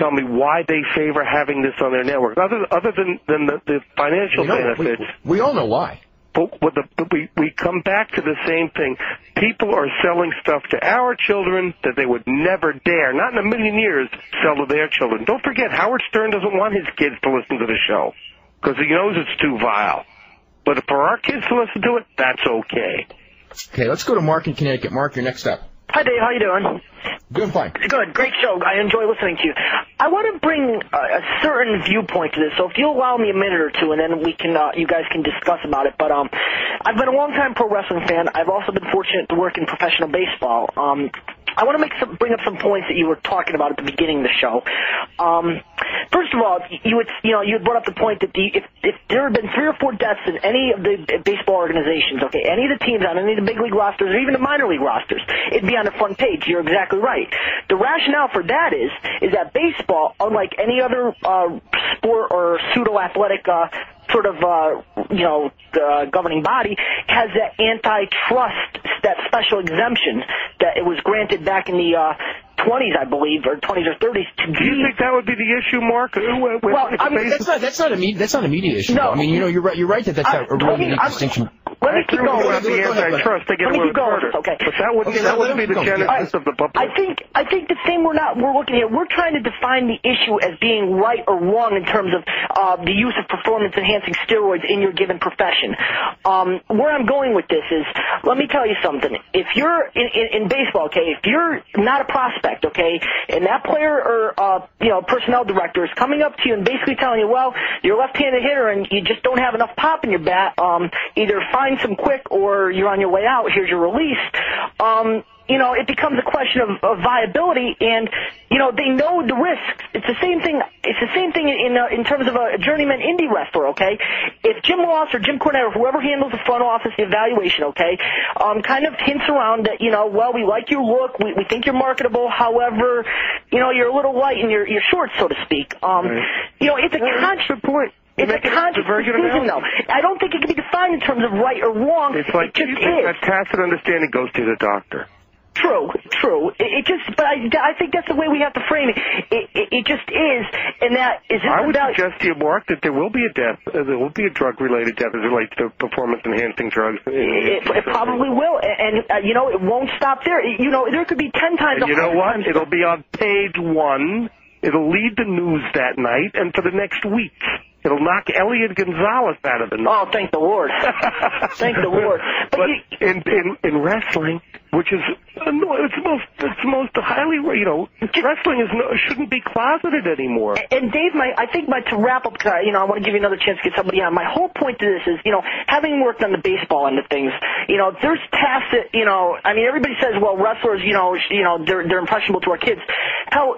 tell me why they favor having this on their network, other than the financial benefits. We all know why. But we come back to the same thing. People are selling stuff to our children that they would never dare, not in a million years, sell to their children. Don't forget, Howard Stern doesn't want his kids to listen to the show because he knows it's too vile. But for our kids to listen to it, that's okay. Okay, let's go to Mark in Connecticut. Mark, you're next up. Hi, Dave. How you doing? Doing fine. Good. Great show. I enjoy listening to you. I want to bring a certain viewpoint to this, so if you'll allow me a minute or two, and then we can, you guys can discuss about it. But I've been a long-time pro wrestling fan. I've also been fortunate to work in professional baseball. I want to bring up some points that you were talking about at the beginning of the show. First of all, you had brought up the point that if there had been 3 or 4 deaths in any of the baseball organizations, okay, any of the teams on any of the big league rosters or even the minor league rosters, it'd be on the front page. You're exactly right. The rationale for that is that baseball, unlike any other sport or pseudo-athletic sort of, governing body, has that antitrust, that special exemption that it was granted back in the 20s, I believe, or 20s or 30s. Do you think that would be the issue, Mark? Well, I mean, that's not an immediate issue. No. I mean, you're right that that's a really unique distinction. Let me keep going. About the antitrust, they get away with murder. Okay. But that wouldn't be the genesis of the public. I think the thing we're looking at, we're trying to define the issue as being right or wrong in terms of the use of performance-enhancing steroids in your given profession. Where I'm going with this is, let me tell you something. If you're in baseball, okay, if you're not a prospect, okay, and that player or personnel director is coming up to you and basically telling you, well, you're a left-handed hitter and you just don't have enough pop in your bat, either find some quick or you're on your way out, here's your release, it becomes a question of viability, and they know the risks. It's the same thing. It's the same thing in terms of a journeyman indie wrestler. Okay, if Jim Ross or Jim Cornette or whoever handles the front office, the evaluation, okay, kind of hints around that well, we like your look, we think you're marketable. However, you're a little light in your shorts, so to speak. It's a conscious point. It's a conscious decision, though. I don't think it can be defined in terms of right or wrong. It's like it just is. That tacit understanding goes to the doctor. True. But I think that's the way we have to frame it. It just is, and that is. I would suggest to you, Mark, that there will be a death. There will be a drug-related death as it relates to performance-enhancing drugs. It probably will, and it won't stop there. There could be 10 times. And you know what? It'll be on page 1. It'll lead the news that night and for the next week. It'll knock Elliot Gonzalez out of the news. Oh, thank the Lord. Thank the Lord. But in wrestling, which is it's most highly, wrestling shouldn't be closeted anymore. And Dave, to wrap up, I want to give you another chance to get somebody on. My whole point to this is, having worked on the baseball end of things, there's tacit, everybody says, well, wrestlers, they're impressionable to our kids. Hell,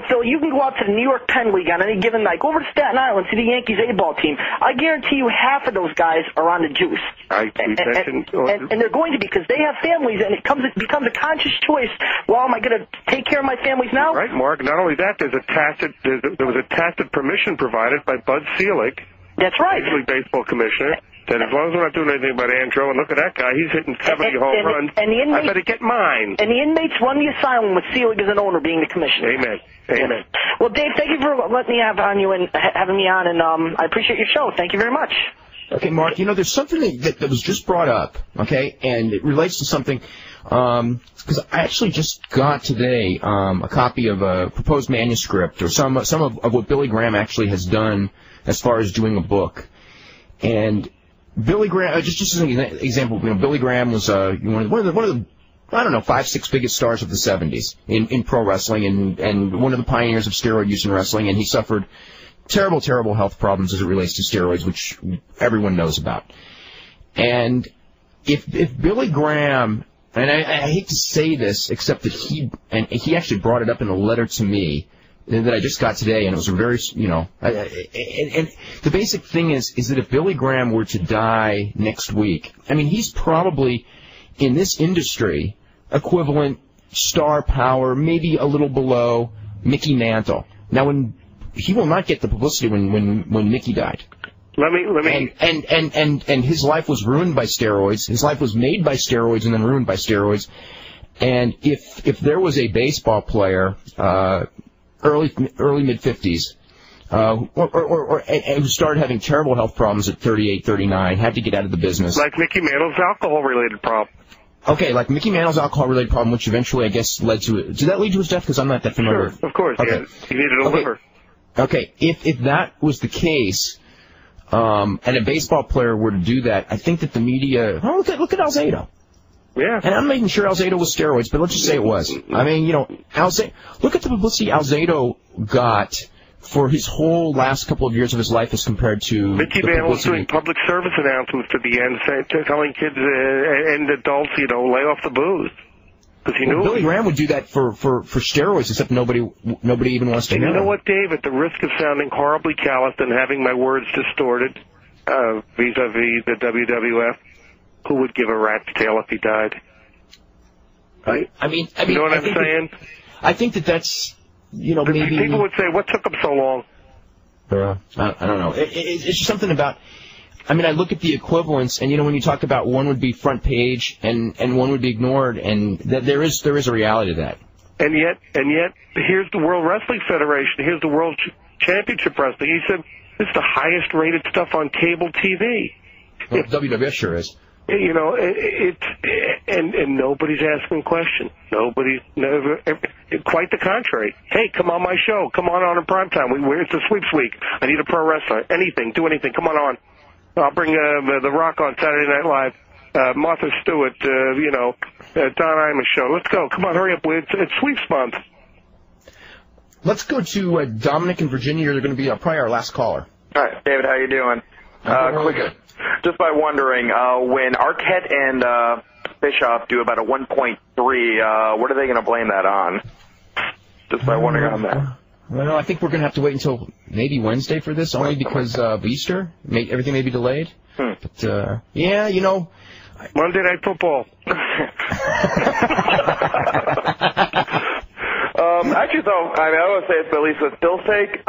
Phil, you can go out to the New York Penn League on any given night. Go over to Staten Island, see the Yankees A-ball team. I guarantee you half of those guys are on the juice. And they're going to be because they have families, and it becomes a conscious choice. Well, am I going to take care of my families now? Right, Mark. Not only that, there was a tacit permission provided by Bud Selig. That's right. Major League Baseball commissioner. That as long as we're not doing anything about Andro, and look at that guy, he's hitting 70 home runs. I better get mine. And the inmates run the asylum with Selig as an owner being the commissioner. Amen. Well, Dave, thank you for letting me have on you and having me on, and I appreciate your show. Thank you very much. Okay, Mark, there's something that was just brought up, okay, and it relates to something, because I actually just got today a copy of a proposed manuscript, or some of what Billy Graham actually has done as far as doing a book. And Billy Graham, just as an example, Billy Graham was one of the I don't know, 5, 6 biggest stars of the 70s in pro wrestling, and one of the pioneers of steroid use in wrestling, and he suffered terrible, terrible health problems as it relates to steroids, which everyone knows about. And if Billy Graham, and I hate to say this, except that he actually brought it up in a letter to me that I just got today, and it was a very, and the basic thing is that if Billy Graham were to die next week, he's probably, in this industry, equivalent star power, maybe a little below Mickey Mantle. Now, he will not get the publicity when Mickey died. Let me. And his life was ruined by steroids. His life was made by steroids and then ruined by steroids. And if there was a baseball player, early mid-50s, and who started having terrible health problems at 38, 39, had to get out of the business. Like Mickey Mantle's alcohol-related problem. Okay, like Mickey Mantle's alcohol-related problem, which eventually, I guess, led to it. Did that lead to his death? Because I'm not that familiar. Sure, of course. Okay. He needed a liver. Okay, if that was the case, and a baseball player were to do that, I think that the media... Oh, look at Alzado. Yeah. And I'm not even sure Alzado was steroids, but let's just say it was. I mean, look at the publicity Alzado got for his whole last couple of years of his life as compared to Mickey Mantle was doing public service announcements at the end, telling kids and adults, lay off the booze. Because he knew Billy Graham would do that for steroids, except nobody even wants to know. You know what, Dave? At the risk of sounding horribly calloused and having my words distorted vis-a-vis the WWF, who would give a rat's tail if he died? Right? I mean, you know what I'm saying? I think that's, maybe... People would say, what took them so long? I don't know. It's just something about... I mean, I look at the equivalents, and, when you talk about one would be front page and one would be ignored, and there is a reality to that. And yet, here's the World Wrestling Federation, here's the World Championship Wrestling. He said, this is the highest rated stuff on cable TV. Well, WWF sure is. And nobody's asking questions. Nobody's quite the contrary. Hey, come on my show. Come on in prime time. It's a sweeps week. I need a pro wrestler. Anything, do anything. Come on. I'll bring The Rock on Saturday Night Live. Martha Stewart. Don Imus show. Let's go. Come on, hurry up. It's sweeps month. Let's go to Dominic in Virginia. They're going to be probably our last caller. All right, David, how you doing? Quick. Just by wondering, when Arquette and Bischoff do about a 1.3, what are they going to blame that on? Just by wondering on that. Well, I think we're going to have to wait until maybe Wednesday for this, only because of Easter. Everything may be delayed. But, yeah, Monday Night Football. Actually, though, I would say it's at least with Bill's sake.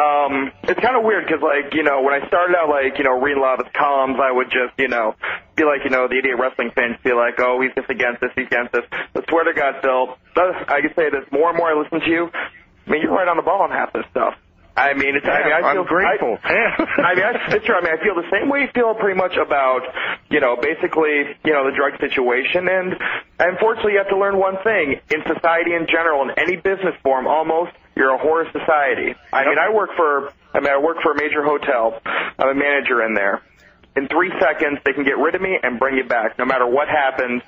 It's kind of weird because, when I started out, reading a lot of his columns, I would just, be like, the idiot wrestling fans, be like, oh, he's just against this, he's against this. But swear to God, Bill, I can say this, more and more I listen to you, you're right on the ball on half this stuff. I feel grateful. It's true. I feel the same way you feel pretty much about, basically, the drug situation. And unfortunately, you have to learn one thing. In society in general, in any business form, almost, you're a horror society. I work for a major hotel. I'm a manager in there. In 3 seconds, they can get rid of me and bring you back. No matter what happens,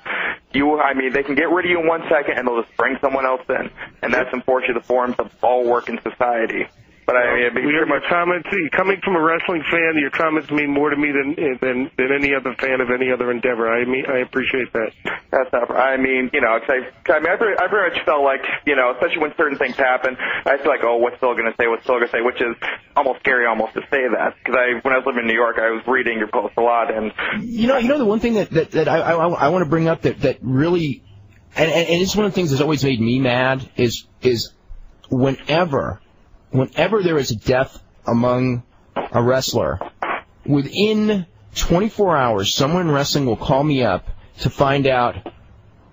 they can get rid of you in 1 second and they'll just bring someone else in. And that's unfortunately the forms of all work in society. But coming from a wrestling fan, your comments mean more to me than any other fan of any other endeavor. I appreciate that. That's not. I pretty much felt like, especially when certain things happen, I feel like, oh, what's Phil going to say? Which is almost scary, almost to say that, because when I was living in New York, I was reading your post a lot, and the one thing that I want to bring up that really, and it's one of the things that's always made me mad is whenever there is a death among a wrestler, within 24 hours, someone in wrestling will call me up to find out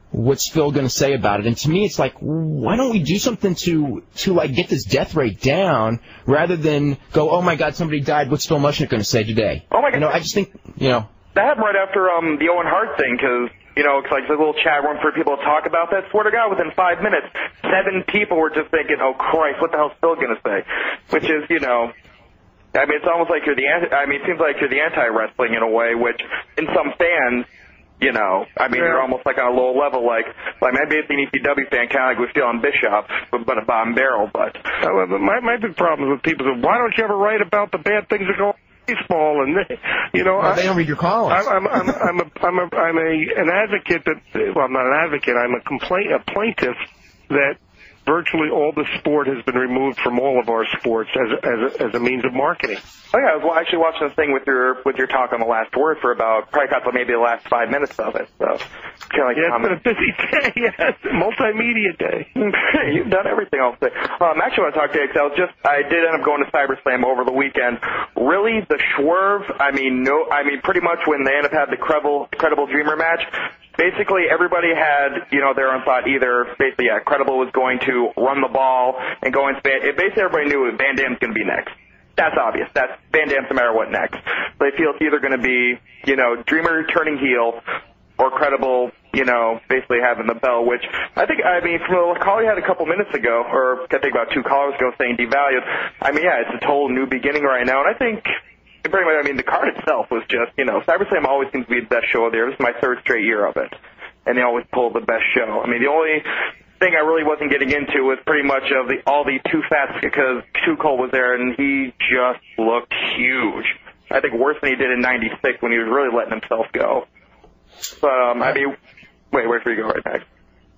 what's Phil going to say about it. And to me, it's like, why don't we do something to get this death rate down rather than go, oh, my God, somebody died. What's Phil Mushnick going to say today? Oh, my God. I just think, That happened right after the Owen Hart thing, because... it's like the little chat room for people to talk about that. Swear to God, within 5 minutes, 7 people were just thinking, oh, Christ, what the hell's Phil going to say? Which is, it's almost like it seems like you're the anti-wrestling in a way, which in some fans, you're almost like on a low level, like maybe it's an ECW fan, kind of like we feel on Bischoff, but a bottom barrel, but... my big problem with people is, why don't you ever write about the bad things that go on? Baseball and they don't read your columns. I'm an advocate I'm not an advocate. I'm a plaintiff that virtually all the sport has been removed from all of our sports as a means of marketing. Oh yeah, I was actually watching the thing with your talk on the last word for probably got maybe the last 5 minutes of it. So kind of like it's been a busy day. Yes, multimedia day. You've done everything else. Actually, I want to talk to you because I did end up going to CyberSlam over the weekend. Really, the swerve. Pretty much when they ended up having the Credible Dreamer match. Basically, everybody had, their own thought. Either, Credible was going to to run the ball and go into basically everybody knew Van Dam's going to be next. That's obvious. That's Van Dam no matter what next. They feel it's either going to be, Dreamer turning heel or Credible, basically having the bell, which from the call you had a couple minutes ago, or I think about 2 callers ago saying devalued, it's a total new beginning right now. And I think pretty much, the card itself was just, CyberSlam always seems to be the best show of the year. This is my 3rd straight year of it. And they always pull the best show. The only thing I really wasn't getting into was pretty much of all the Too Fast, because Too Cold was there and he just looked huge. I think worse than he did in '96 when he was really letting himself go. But wait for you to go right next.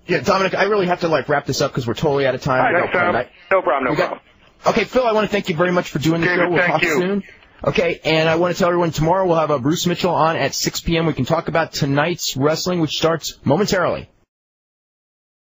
Yeah, Dominic, I really have to wrap this up because we're totally out of time. All right, no problem. Okay, Phil, I want to thank you very much for doing the show. We'll talk soon. Okay, and I want to tell everyone tomorrow we'll have Bruce Mitchell on at 6 p.m. We can talk about tonight's wrestling, which starts momentarily.